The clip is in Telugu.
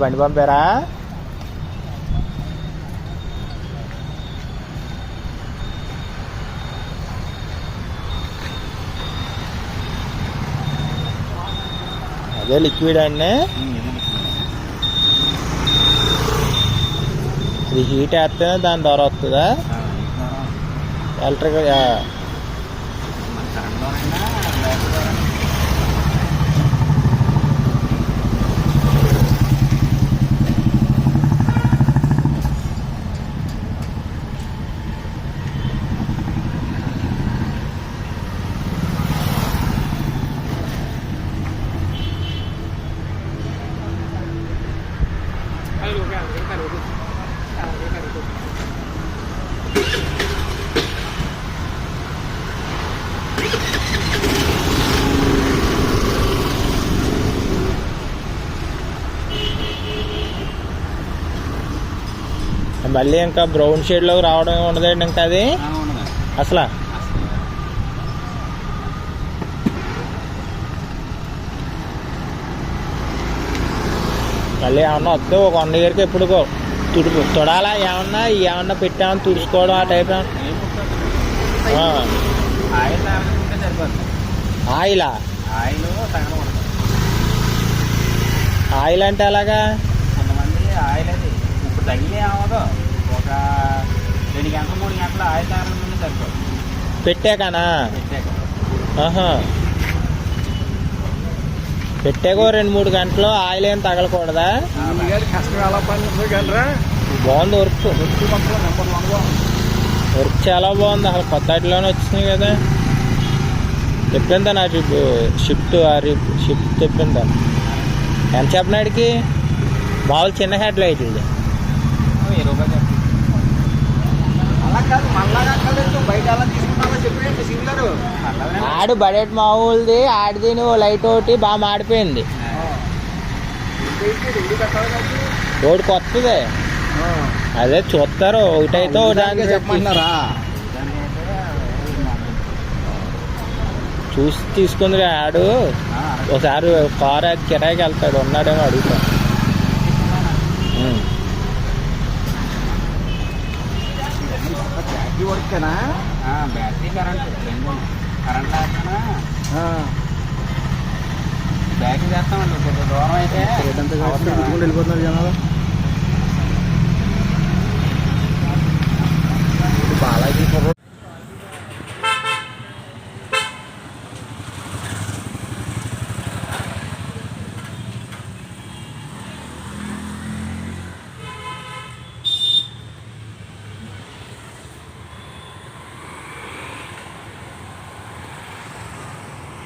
బండి పంపారా? అదే లిక్విడ్ అండి. అది హీట్ వేస్తేనే దాని ద్వారా వస్తుందా? ఎలక్ట్రికల్ మళ్ళీ ఇంకా బ్రౌన్ షేడ్లోకి రావడం ఉండదండి ఇంకా అది అసలు. మళ్ళీ ఏమన్నా వస్తే ఒక 1 ఇయర్కి ఎప్పుడు తొడాలా ఏమన్నా పెట్టామని తుడుచుకోవడం ఆ టైప్. ఆయిలా? ఆయిల్ అంటే అలాగా కొంతమంది ఆయిల్ అది ఇప్పుడు తగిలే అవ్వదు. ఒక 2 గంటలు 3 గంటలు ఆయిల్ తాగడం సరిపోదు. పెట్టాకనా? పెట్టాక 2-3 గంటలు ఆయిల్ ఏం తగలకూడదా? బాగుంది వర్క్. వర్క్ చాలా బాగుంది. అసలు కొత్త వాటిలోనే వచ్చినాయి కదా. చెప్పిందా నాకు షిఫ్ట్ చెప్పిందా? ఎంత చెప్పినాడికి? మామూలు చిన్న హెడ్ లైట్ ఇది. ఆడు బడెట్ మామూలుది. ఆడిది నువ్వు లైట్ ఒకటి బాగా మాడిపోయింది. ఒకటి కొత్తది. అదే చూస్తారు. ఒకటైతే ఒకటి చెప్పమంటారా? చూసి తీసుకుంది ఆడు. ఒకసారి కారు కిరాయికి వెళ్తాడు, ఉన్నాడేమో అడుగుతా. బ్యాటరీ కరెంట్ లేకపోయినా బ్యాటరీ చేస్తామండి. కొంచెం దూరం అయితే వెళ్ళిపోతున్నారు జనాలు. బాలాజీ